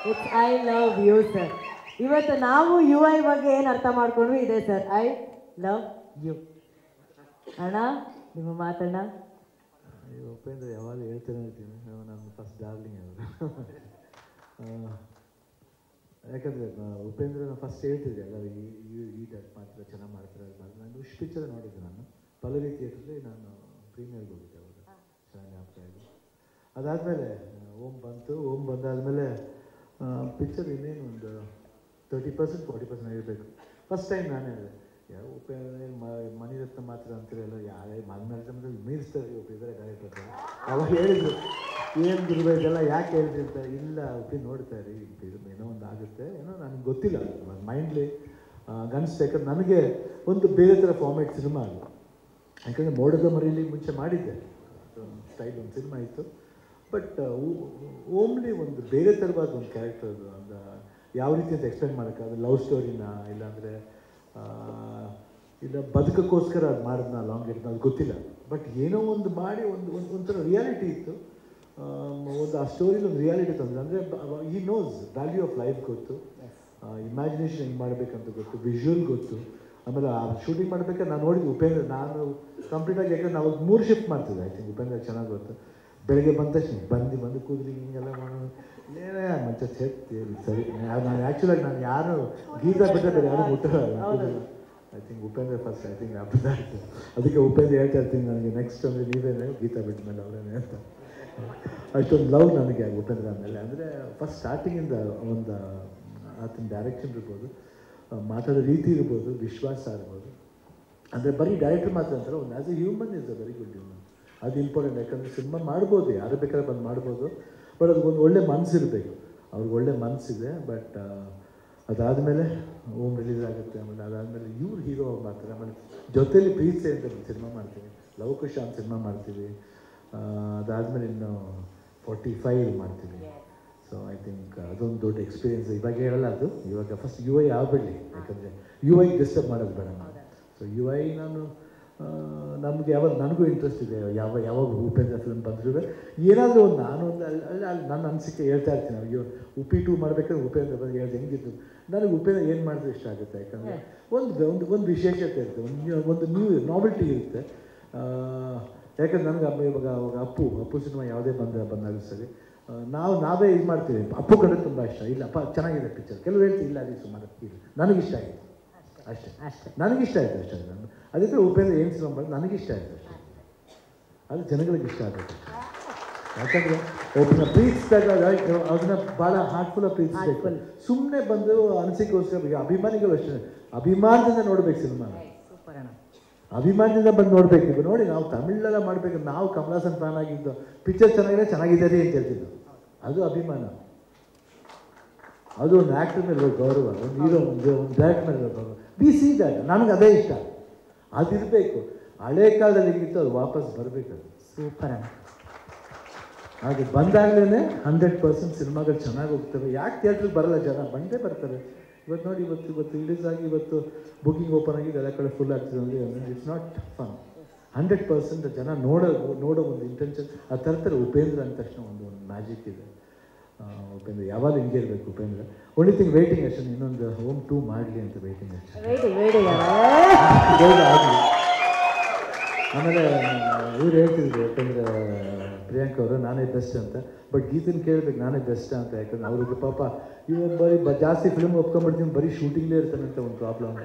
It's I love you sir. ಇವತ್ತು ನಾವು you I ಬಗ್ಗೆ ಏನು ಅರ್ಥ ಮಾಡ್ಕೊಂಡ್ವಿ ಇದೆ ಸರ್. I love you. ಅಣ್ಣ ನಿಮ್ಮ ಮಾತಣ್ಣ. ಉಪೇಂದ್ರ ಯಾವಾಗ ಹೇಳ್ತಾನೆ ಇರ್ತೀನಿ, ನಾನು ಫಸ್ಟ್ ಡಾರ್ಲಿಂಗ್ ಅವರು. ಯಾಕಂದರೆ ಉಪೇಂದ್ರನ ಫಸ್ಟ್ ಹೇಳ್ತಿದ್ದೆ ಎಲ್ಲ ಈ ಡಾಟ್ ಮಾತ್ರ ಚೆನ್ನಾಗಿ ಮಾಡ್ತಾರೆ ಅದು ಮಾಡಿ. ನಾನು ಇಷ್ಟು ಪಿಕ್ಚರ್ ನೋಡಿದ್ದೆ, ನಾನು ಪಲ್ಲವಿ ಥಿಯೇಟ್ರಲ್ಲಿ ನಾನು ಪ್ರೀಮಿಯರ್ಗೆ ಹೋಗಿದ್ದೆ ಅವಾಗ, ಚೆನ್ನಾಗಿ ಜ್ಞಾಪಕ ಇದೆ. ಅದಾದಮೇಲೆ ಓಮ್ ಬಂತು. ಓಮ್ ಬಂದಾದಮೇಲೆ ಪಿಕ್ಚರ್ ಇನ್ನೇನು ಒಂದು 30% 40% ಆಗಿರಬೇಕು. ಫಸ್ಟ್ ಟೈಮ್ ನಾನೇ ಹೇಳಿದೆ, ಯಾವ ಉಪೇಂದ್ರ ಮಣಿರತ್ನ ಮಾತ್ರ ಅಂತಿರಲ್ಲ, ಯಾರೇ ಮಗನ ಮೀರಿಸ್ತಾರೆ ಒಬ್ಬ ಡೈರೆಕ್ಟರ್. ಅವಾಗ ಹೇಳಿದ್ರು ಏನು ಗುರುಬೇಕಲ್ಲ ಯಾಕೆ ಹೇಳ್ತಿರ್ತಾರೆ, ಇಲ್ಲ ಉಪ್ಪಿ ನೋಡ್ತಾ ಇರಿ ಇದು ಏನೋ ಒಂದು ಆಗುತ್ತೆ, ಏನೋ ನನಗೆ ಗೊತ್ತಿಲ್ಲ ಮೈಂಡ್ಲಿ ಅನಿಸ್ತು. ಯಾಕಂದ್ರೆ ನನಗೆ ಒಂದು ಬೇರೆ ಥರ ಫಾರ್ಮ್ಯಾಟ್ ಸಿನಿಮಾ ಅದು. ಯಾಕಂದರೆ ಮೋಡದ ಮರಿಯಲ್ಲಿ ಮುಂಚೆ ಮಾಡಿದ್ದೆ ಸ್ಟೈಲ್ ಒಂದು ಸಿನಿಮಾ ಇತ್ತು. ಬಟ್ ಓಮ್ಲಿ ಒಂದು ಬೇರೆ ಥರವಾದ ಒಂದು ಕ್ಯಾರೆಕ್ಟರ್ ಅದು. ಒಂದು ಯಾವ ರೀತಿ ಅಂತ ಎಕ್ಸ್ಪ್ಲೇನ್ ಮಾಡೋಕ್ಕಾಗ, ಲವ್ ಸ್ಟೋರಿನ ಇಲ್ಲಾಂದರೆ ಇಲ್ಲ ಬದುಕಕ್ಕೋಸ್ಕರ ಅದು ಮಾಡಿದ್ನ ಲಾಂಗ್ ಇರ್ನ ಅದು ಗೊತ್ತಿಲ್ಲ. ಬಟ್ ಏನೋ ಒಂದು ಮಾಡಿ ಒಂಥರ ರಿಯಾಲಿಟಿ ಇತ್ತು. ಒಂದು ಆ ಸ್ಟೋರಿಲಿ ಒಂದು ರಿಯಾಲಿಟಿ ತಂದರೆ, ಅಂದರೆ ಈ ನೋಸ್ ವ್ಯಾಲ್ಯೂ ಆಫ್ ಲೈಫ್ ಗೊತ್ತು, ಇಮ್ಯಾಜಿನೇಷನ್ ಹೆಂಗೆ ಮಾಡಬೇಕಂತ ಗೊತ್ತು, ವಿಜುವಲ್ ಗೊತ್ತು. ಆಮೇಲೆ ಆ ಶೂಟಿಂಗ್ ಮಾಡಬೇಕಾದ್ರೆ ನಾನು ನೋಡಿದ್ದು ಉಪೇಂದ್ರ, ನಾನು ಕಂಪ್ಲೀಟಾಗಿ ಯಾಕಂದ್ರೆ ನಾವು 3 ಶಿಫ್ಟ್ ಮಾಡ್ತಿದ್ದೆ. ಐ ಥಿಂಕ್ ಉಪೇಂದ್ರ ಚೆನ್ನಾಗಿ ಗೊತ್ತು. ಬೆಳಗ್ಗೆ ಬಂದ ತಕ್ಷಣ ಬಂದು ಕೂದಲಿಗೆ ಹಿಂಗೆಲ್ಲ ಮಾಡೋದು, ಏನೇ ಮಂಚ ಸೇರ್ತಿ ಸರಿ. ನಾನು ಆ್ಯಕ್ಚುಲಾಗಿ ನಾನು ಯಾರು ಗೀತಾ ಬಿಟ್ಟರೆ ಬೇರೆ ಯಾರು ಮುಟ್ಟಲ್ಲ. I think Upendra first, I think after that. ಅದಕ್ಕೆ ಉಪೇಂದ್ರ ಹೇಳ್ತಾ ಇರ್ತೀನಿ ನನಗೆ, ನೆಕ್ಸ್ಟ್ ಅಂದರೆ ನೀವೇನೇ ಗೀತಾ ಬಿಟ್ಟ ಮೇಲೆ ಅವರೇನೆ ಅಂತ. ಅಷ್ಟೊಂದು ಲವ್ ನನಗೆ ಉಪೇಂದ್ರ ಆದಮೇಲೆ. ಅಂದರೆ ಫಸ್ಟ್ ಸ್ಟಾರ್ಟಿಂಗಿಂದ ಒಂದು ಆತನ ಡೈರೆಕ್ಷನ್ ಇರ್ಬೋದು, ಮಾತಾಡೋ ರೀತಿ ಇರ್ಬೋದು, ವಿಶ್ವಾಸ ಇರ್ಬೋದು. ಅಂದರೆ ಬರೀ ಡೈರೆಕ್ಟರ್ ಮಾತ್ರ ಅಂತಾರೆ, ಒಂದು as A human is a very good human. ಅದು ಇಂಪಾರ್ಟೆಂಟ್. ಯಾಕಂದರೆ ಸಿನಿಮಾ ಮಾಡ್ಬೋದು, ಯಾರು ಬೇಕಾದ್ರೆ ಬಂದು ಮಾಡ್ಬೋದು. ಬಟ್ ಅದಕ್ಕೊಂದು ಒಳ್ಳೆ ಮನಸ್ಸಿರಬೇಕು. ಅವ್ರಿಗೆ ಒಳ್ಳೆ ಮನಸ್ಸಿದೆ. ಬಟ್ ಅದಾದಮೇಲೆ ಓಮ್ ರಿಲೀಸ್ ಆಗುತ್ತೆ. ಆಮೇಲೆ ಅದಾದಮೇಲೆ ಇವ್ರು ಹೀರೋ ಮಾಡ್ತಾರೆ. ಆಮೇಲೆ ಜೊತೆಯಲ್ಲಿ ಪ್ರೀತಿ ಅಂತ ಸಿನಿಮಾ ಮಾಡ್ತೀವಿ, ಲವಕುಶ ಅಂತ ಸಿನಿಮಾ ಮಾಡ್ತೀವಿ. ಅದಾದಮೇಲೆ ಇನ್ನು 45 ಮಾಡ್ತೀವಿ. ಸೊ ಐ ಥಿಂಕ್ ಅದೊಂದು ದೊಡ್ಡ ಎಕ್ಸ್ಪೀರಿಯೆನ್ಸ್. ಇವಾಗ ಹೇಳಲ್ಲ ಅದು, ಇವಾಗ ಫಸ್ಟ್ ಯು ಐ ಆಗಬೇಡಿ. ಯಾಕಂದರೆ ಯು ಐ ಡಿಸ್ಟರ್ಬ್ ಮಾಡೋದು ಬೇಡ ನಾನು. ಸೊ ಯು ಐ ನಾನು ನಮಗೆ ಯಾವಾಗ ನನಗೂ ಇಂಟ್ರೆಸ್ಟ್ ಇದೆ, ಯಾವಾಗ ಉಪೇಂದ್ರ ಫಿಲ್ಮ್ ಬಂದರೂ ಏನಾದರೂ ಒಂದು ನಾನು ಒಂದು ಅಲ್ಲಿ ನನ್ನ ಅನಿಸಿಕೆ ಹೇಳ್ತಾ ಇರ್ತೀನಿ. ಅಯ್ಯೋ ಉಪ್ಪಿ 2 ಮಾಡಬೇಕಾದ್ರೆ ಉಪೇಂದ್ರ ಬಂದು ಹೇಳ್ದು ಹೆಂಗಿತ್ತು. ನನಗೆ ಉಪೇಂದ್ರ ಏನು ಮಾಡಿದ್ರೆ ಇಷ್ಟ ಆಗುತ್ತೆ. ಯಾಕಂದರೆ ಒಂದು ವಿಶೇಷತೆ ಇರುತ್ತೆ, ಒಂದು ನ್ಯೂ ನಾವೆಲ್ಟಿ ಇರುತ್ತೆ. ಯಾಕಂದ್ರೆ ನನಗೆ ಇವಾಗ ಅಪ್ಪು ಸಿನಿಮಾ ಯಾವುದೇ ಬಂದಾಗ ಸರಿ, ನಾವೇ ಇದು ಮಾಡ್ತೀವಿ. ಅಪ್ಪು ಕಡೆ ತುಂಬ ಇಷ್ಟ. ಇಲ್ಲಪ್ಪ ಚೆನ್ನಾಗಿದೆ ಪಿಕ್ಚರ್. ಕೆಲವು ಹೇಳ್ತೀವಿ ಇಲ್ಲ ಅದು ಸುಮಾರು ಇಲ್ಲ, ನನಗಿಷ್ಟ ಆಯಿತು ಅಷ್ಟೇ. ನನಗಿಷ್ಟ ಆಯಿತು ಅಷ್ಟೇ. ನಾನು ಅದಕ್ಕೆ ಉಪೇಂದ್ರ ಏನು ಸಿನಿಮಾ ಮಾಡೋದು ನನಗಿಷ್ಟ ಆಯಿತು ಅಷ್ಟೇ. ಅದು ಜನಗಳಿಗೆ ಇಷ್ಟ ಆಗುತ್ತೆ. ಯಾಕಂದರೆ ಒಬ್ಬನ ಪ್ರೀತಿಸಿದಾಗ ಅದನ್ನ ಭಾಳ ಹಾರ್ಟ್ಫುಲ್ಲಾಗಿ ಪ್ರೀತಿಸಬೇಕು. ಸುಮ್ಮನೆ ಬಂದು ಅನಿಸಿಕೆಗೋಸ್ಕರ ಅಭಿಮಾನಿಗಳು ಅಷ್ಟೇ ಅಭಿಮಾನದಿಂದ ನೋಡ್ಬೇಕು ಸಿನಿಮಾ. ಅಭಿಮಾನದಿಂದ ಬಂದು ನೋಡಬೇಕು. ಈಗ ನೋಡಿ, ನಾವು ತಮಿಳೆಲ್ಲ ಮಾಡಬೇಕು. ನಾವು ಕಮಲ್ ಹಾಸನ್ ಫ್ಯಾನ್ ಆಗಿದ್ದು, ಪಿಕ್ಚರ್ ಚೆನ್ನಾಗಿದೆ ಅಂತ ಹೇಳ್ತಿದ್ದು, ಅದು ಅಭಿಮಾನ. ಅದು ಒಂದು ಆ್ಯಕ್ಟರ್ ಮೇಲೆ ಗೌರವ, ಒಂದು ಹೀರೋ ಒಂದು ಡೈರೆಕ್ಟರ್ ಮೇಲೆ ಗೌರವ. We see that. ನನಗೆ ಅದೇ ಇಷ್ಟ. ಅದಿರಬೇಕು. ಹಳೆ ಕಾಲದಲ್ಲಿ ಹೆಂಗಿತ್ತು ಅದು ವಾಪಸ್ ಬರಬೇಕು. ಸೂಪರ್. ಅದು ಬಂದಾಗಲೇ 100% ಸಿನಿಮಾಗಳು ಚೆನ್ನಾಗಿ ಹೋಗ್ತವೆ. ಯಾಕೆ ಥಿಯೇಟ್ರಿಗೆ ಬರಲ್ಲ ಜನ? ಬಂದೇ ಬರ್ತಾರೆ. ಇವತ್ತು ನೋಡಿ, ಇವತ್ತು ರಿಲೀಸ್ ಆಗಿ ಇವತ್ತು ಬುಕಿಂಗ್ ಓಪನ್ ಆಗಿದೆ, ಎಲ್ಲ ಕಡೆ ಫುಲ್ ಆಗ್ತದೆ ಅಂದರೆ ಇಟ್ಸ್ ನಾಟ್ ಫನ್. 100% ಜನ ನೋಡೋ ಒಂದು ಇಂಟೆನ್ಷನ್ ಆ ತರ್ತಾರೆ. ಉಪೇಂದ್ರ ಅಂದ ತಕ್ಷಣ ಒಂದು ಮ್ಯಾಜಿಕ್ ಇದೆ. ಉಪೇಂದ್ರ ಯಾವಾಗ ಹಿಂಗೆ ಇರಬೇಕು. ಉಪೇಂದ್ರ ಓನ್ಲಿ ಥಿಂಗ್ ವೇಟಿಂಗ್ ಅಷ್ಟೇ, ಇನ್ನೊಂದು ಓಮ್ 2 ಮಾಡಲಿ ಅಂತ ವೇಟಿಂಗ್ ಅಷ್ಟೇ. ಆಗಲಿ. ಆಮೇಲೆ ಇವ್ರು ಹೇಳ್ತಿದ್ರು ಉಪೇಂದ್ರ ಪ್ರಿಯಾಂಕ ಅವರು ನಾನೇ ಬೆಸ್ಟ್ ಅಂತ. ಬಟ್ ಗೀತನ ಕೇಳಬೇಕು ನಾನೇ ಬೆಸ್ಟ್ ಅಂತ. ಯಾಕಂದ್ರೆ ಅವ್ರಿಗೆ ಪಾಪ ಇವಾಗ ಬರೀ ಜಾಸ್ತಿ ಫಿಲ್ಮ್ ಒಪ್ಕೊಂಡ್ಬಿಡ್ತೀನಿ, ಬರೀ ಶೂಟಿಂಗ್ಲೇ ಇರ್ತಾನೆ ಅಂತ ಒಂದು ಪ್ರಾಬ್ಲಮ್.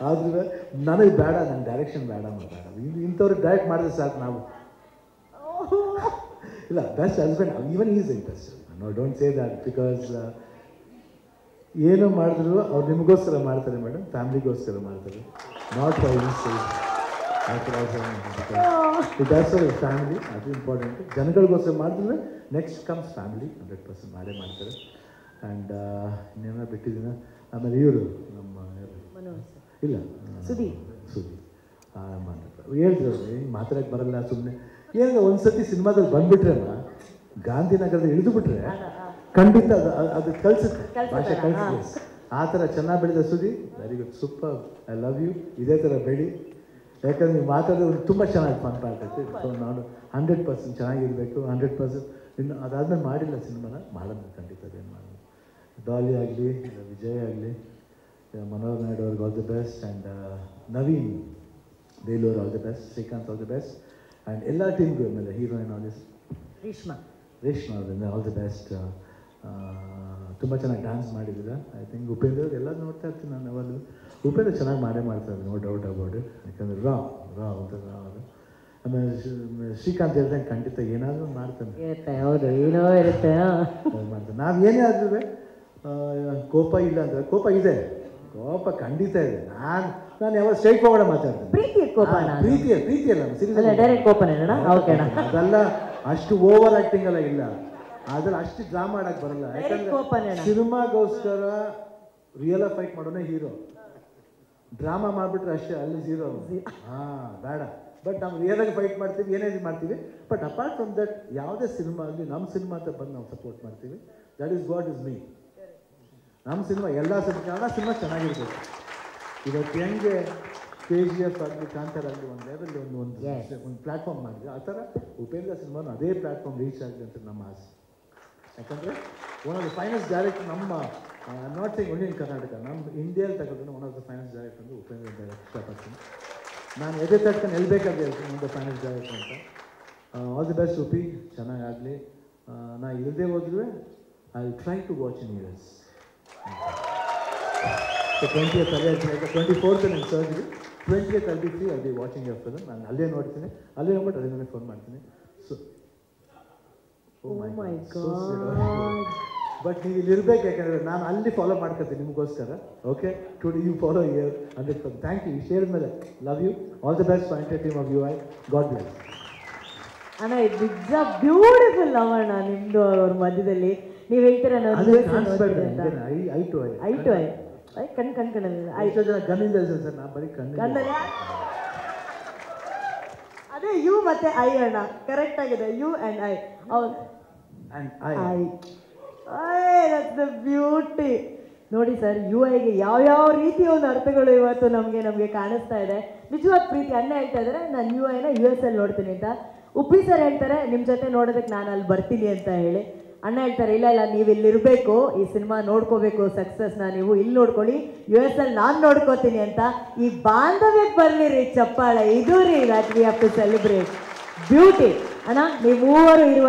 ಆದ್ರೆ ನನಗೆ ಬೇಡ, ನನ್ನ ಡೈರೆಕ್ಷನ್ ಬೇಡ ಇಂಥವ್ರಿಗೆ ಡೈರೆಕ್ಟ್ ಮಾಡಿದ್ರೆ ಸಾಕು ನಾವು. ಇಲ್ಲ, best husband even is interest. No don't say that. Because ಏನೋ ಮಾಡಿದ್ರು ಅವ್ರು ನಿಮಗೋಸ್ಕರ ಮಾಡ್ತಾರೆ ಮೇಡಮ್, ಫ್ಯಾಮ್ಲಿಗೋಸ್ಕರ ಮಾಡ್ತಾರೆ. Not for instant. ಫ್ಯಾಮಿಲಿ ಅದು ಇಂಪಾರ್ಟೆಂಟ್. ಜನಗಳಿಗೋಸ್ಕರ ಮಾಡಿದ್ರೆ ನೆಕ್ಸ್ಟ್ ಕಮ್ಸ್ ಫ್ಯಾಮಿಲಿ. 100% ಮಾಡೇ ಮಾಡ್ತಾರೆ. ಆ್ಯಂಡ್ ಇನ್ನೇನೋ ಬಿಟ್ಟಿದ್ದೀನ. ಆಮೇಲೆ ಇವರು ನಮ್ಮ ಇಲ್ಲ ಸುದಿ ಹೇಳ್ತಿದ್ರು ಹಿಂಗೆ ಮಾತಾಡೋಕ್ಕೆ ಬರಲ್ಲ ಸುಮ್ಮನೆ. ಏನಂದ್ರೆ ಒಂದು ಸತಿ ಸಿನಿಮಾದಲ್ಲಿ ಬಂದುಬಿಟ್ರಲ್ಲ, ಗಾಂಧಿನಗರದಲ್ಲಿ ಇಳಿದುಬಿಟ್ರೆ ಖಂಡಿತ ಅದು ಕಲಿಸುತ್ತೆ, ಭಾಷೆ ಕಲಿಸುತ್ತೆ. ಆ ಥರ ಚೆನ್ನಾಗಿ ಬೆಳೆದ ಸುದಿ. Very good, super. I love you. ಇದೇ ಥರ ಬೆಳಿ. ಯಾಕಂದ್ರೆ ನೀವು ಮಾತಾಡೋದು ತುಂಬ ಚೆನ್ನಾಗಿ ಫನ್ ಆಗ್ತೈತೆ. ಸೊ ನಾನು 100% ಚೆನ್ನಾಗಿರಬೇಕು. 100% ಇನ್ನು ಅದಾದ್ಮೇಲೆ ಮಾಡಿಲ್ಲ ಸಿನಿಮಾನ, ಮಾಡೋಣ ಖಂಡಿತ ಅದೇನು ಮಾಡೋಣ. ಡಾಲಿ ಆಗಲಿ, ವಿಜಯ್ ಆಗಲಿ, ಮನೋಹರ್ ನಾಯ್ಡು ಅವ್ರಿಗೆ all the best, and Naveen Belur all the best, Srikanth all the best, and ಎಲ್ಲ ಟೀಮ್ಗೂ ಆಮೇಲೆ ಹೀರೋಯಿನ್ ಆಲ್ ದಿಸ್ ರೇಷ್ಮಾ ಅವರಿಂದ ಆಲ್ ದಿ ಬೆಸ್ಟ್. ತುಂಬ ಚೆನ್ನಾಗಿ ಡ್ಯಾನ್ಸ್ ಮಾಡಿದ್ದೀರಾ. ಐ ಥಿಂಕ್ ಉಪೇಂದ್ರ ಅವ್ರು ಎಲ್ಲ ನೋಡ್ತಾ ಇರ್ತೀನಿ ನಾನು ಯಾವಾಗಲೂ. ಉಪೇಂದ್ರ ಚೆನ್ನಾಗಿ ಮಾಡ್ತಾರೆ, ನೋ ಡೌಟ್ ಅಬೌಟ್ ಇಟ್. ಯಾಕಂದರೆ ರಾ ಅದು. ಆಮೇಲೆ ಶ್ರೀಕಾಂತ್ ಹೇಳ್ದಂಗೆ ಖಂಡಿತ ಏನಾದರೂ ಮಾಡ್ತಾನೆ, ಇರುತ್ತೆ. ಹೌದು, ಏನೋ ಇರುತ್ತೆ. ಮಾಡ್ತಾನೆ. ನಾವು ಏನೇ ಆದ್ರೂ ಕೋಪ ಇಲ್ಲ ಅಂದರೆ, ಕೋಪ ಇದೆ, ಕೋಪ ಖಂಡಿತ ಇದೆ. ನಾನು ಯಾವಾಗ ಸ್ಟ್ರೈಟ್ ಫಾರ್ವರ್ಡ್ ಮಾತಾಡ್ತೀನಿ. ಪ್ರೀತಿಯ ಕೋಪ, ಪ್ರೀತಿಯಲ್ಲ ಡೈರೆಕ್ಟ್ ಕೋಪನೇ ಓಕೆ. ಅದೆಲ್ಲ ಅಷ್ಟು ಓವರ್ ಆ್ಯಕ್ಟಿಂಗ್ ಎಲ್ಲ ಇಲ್ಲ, ಅದ್ರಲ್ಲಿ ಅಷ್ಟು ಡ್ರಾಮಾ ಆಡಕ್ಕೆ ಬರಲ್ಲ. ಯಾಕಂದರೆ ಸಿನಿಮಾಗೋಸ್ಕರ ರಿಯಲ್ ಫೈಟ್ ಮಾಡೋನೇ ಹೀರೋ. ಡ್ರಾಮಾ ಮಾಡಿಬಿಟ್ರೆ ಅಷ್ಟೇ, ಅಲ್ಲಿ ಝೀರೋ. ಬೇಡ. ಬಟ್ ನಾವು ರಿಯಲಾಗಿ ಫೈಟ್ ಮಾಡ್ತೀವಿ, ಏನೇನು ಮಾಡ್ತೀವಿ. ಬಟ್ ಅಪಾರ್ಟ್ ಫ್ರಮ್ ದಟ್ ಯಾವುದೇ ಸಿನಿಮಾ ಆಗಲಿ ನಮ್ಮ ಸಿನಿಮಾ ಅಂತ ಬಂದು ನಾವು ಸಪೋರ್ಟ್ ಮಾಡ್ತೀವಿ. That is what is me. ನಮ್ಮ ಸಿನಿಮಾ ಎಲ್ಲ ಸಿನಿಮಾ ಚೆನ್ನಾಗಿರ್ಬೇಕು. ಇವತ್ತು ಹೆಂಗೆ KGF ಆಗಲಿ, ಕಾಂತಾರ ಆಗಲಿ, ಒಂದು ಲೆವೆಲ್ ಒಂದು ಪ್ಲ್ಯಾಟ್ಫಾರ್ಮ್ ಮಾಡಿದ್ರೆ, ಆ ಥರ ಉಪೇಂದ್ರ ಸಿನಿಮಾನು ಅದೇ ಪ್ಲ್ಯಾಟ್ಫಾರ್ಮ್ ರೀಚ್ ಆಗಲಿ ಅಂತ ನಮ್ಮ ಆಸೆ. ಯಾಕಂದರೆ one of the finest director ನಮ್ಮ not saying only in Karnataka, ನಮ್ಮ ಇಂಡಿಯಲ್ಲಿ ತಗೊಂಡ್ರೆ one of the finest director ಅಂದರೆ ಉಪೇಂದ್ರ ಡೈರೆಕ್ಟ್ ಇಷ್ಟಪಡ್ತೀನಿ. ನಾನು ಎದೆ ತಟ್ಕೊಂಡು ಹೇಳ್ಬೇಕಾದ್ರೆ ಹೇಳ್ತೀನಿ ಒಂದು ಫೈನೆಸ್ಟ್ ಡೈರೆಕ್ಟರ್ ಅಂತ. ಆಲ್ ದಿ ಬೆಸ್ಟ್ ಉಪಿ, ಚೆನ್ನಾಗಾಗಲಿ. ನಾ ಇಲ್ಲದೆ ಹೋದ್ರೂ I will try to watch in US. 20th 24th ನನ್ನ surgery, 20th I'll be free, I'll be watching your film. ನಾನು ಅಲ್ಲೇ ನೋಡ್ತೀನಿ, ಅಲ್ಲೇ ನೋಡ್ಬಿಟ್ಟು ಅದೇ ನನಗೆ ಫೋನ್ ಮಾಡ್ತೀನಿ. So Oh my God. But ನೀವು ಇಲ್ಲಿ ಇರ್ಬೇಕು, ಯಾಕಂದರೆ ನಾನು ಅಲ್ಲಿ ಫಾಲೋ ಮಾಡ್ಕೊತೀನಿ ನಿಮಗೋಸ್ಕರ. Okay, today you follow here 100%. Thank you. ಶೇರ್ ಮೇಲೆ love you. All the best for entire team of UI. God bless. ಅಣ್ಣ, ಇಟ್ಸ್ ಅ ಬ್ಯೂಟಿಫುಲ್ ಲವ್ ಅಣ್ಣ ನಿಮ್ಮದು ಅವ್ರ ಮಧ್ಯದಲ್ಲಿ. ನೀವು ಹೇಳ್ತೀರಾ ಗನ್ನಿಂದ ಸರ್, ನಾ ಬರೀ ಕಣ್ಣಿಂದ. ಅದೇ ಯು ಮತ್ತೆ ಐ ಅಣ್ಣ, ಕರೆಕ್ಟ್ ಆಗಿದೆ. You and I. That's the beauty. ನೋಡಿ ಸರ್, UI ಗೆ ಯಾವ್ಯಾವ ರೀತಿಯ ಒಂದು ಅರ್ಥಗಳು ಇವತ್ತು ನಮಗೆ ಕಾಣಿಸ್ತಾ ಇದೆ. ನಿಜವಾದ ಪ್ರೀತಿ. ಅಣ್ಣ ಹೇಳ್ತಾ ಇದ್ದಾರೆ ನಾನು UI ನ US ಅಲ್ಲಿ ನೋಡ್ತೀನಿ ಅಂತ. ಉಪ್ಪಿ ಸರ್ ಹೇಳ್ತಾರೆ ನಿಮ್ಮ ಜೊತೆ ನೋಡೋದಕ್ಕೆ ನಾನು ಅಲ್ಲಿ ಬರ್ತೀನಿ ಅಂತ ಹೇಳಿ. ಅಣ್ಣ ಹೇಳ್ತಾರೆ ಇಲ್ಲ ನೀವು ಇಲ್ಲಿರಬೇಕು, ಈ ಸಿನಿಮಾ ನೋಡ್ಕೋಬೇಕು, ಸಕ್ಸಸ್ನ ನೀವು ಇಲ್ಲಿ ನೋಡ್ಕೊಳ್ಳಿ, US ಅಲ್ಲಿ ನಾನು ನೋಡ್ಕೋತೀನಿ ಅಂತ. ಈ ಬಾಂಧವ್ಯಕ್ಕೆ ಬರಲಿ ರೀ ಚಪ್ಪಾಳೆ. ಇದು ರೀ that we have to celebrate beauty. ಅಣ್ಣ, ನೀವು ಮೂವರು ಇರುವ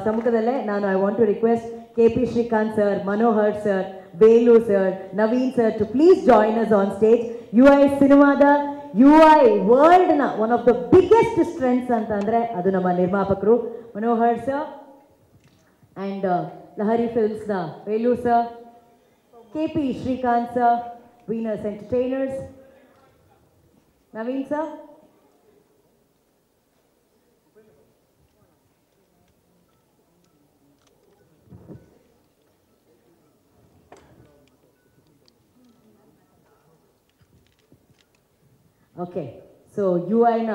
ಸಮ್ಮುಖದಲ್ಲೇ ನಾನು I want to request KP Srikanth sir, Manohar sir, Belu sir, Naveen sir to please join us on stage. UI ಸಿನಿಮಾದ UI ವರ್ಲ್ಡ್ನ one of the biggest strengths ಅಂತಂದರೆ ಅದು ನಮ್ಮ ನಿರ್ಮಾಪಕರು ಮನೋಹರ್ ಸರ್, ಆ್ಯಂಡ್ ಲಹರಿ ಫಿಲ್ಮ್ಸ್ನ Belu sir, KP Srikanth sir, Venus Entertainers, Naveen sir, okay. So UI ನ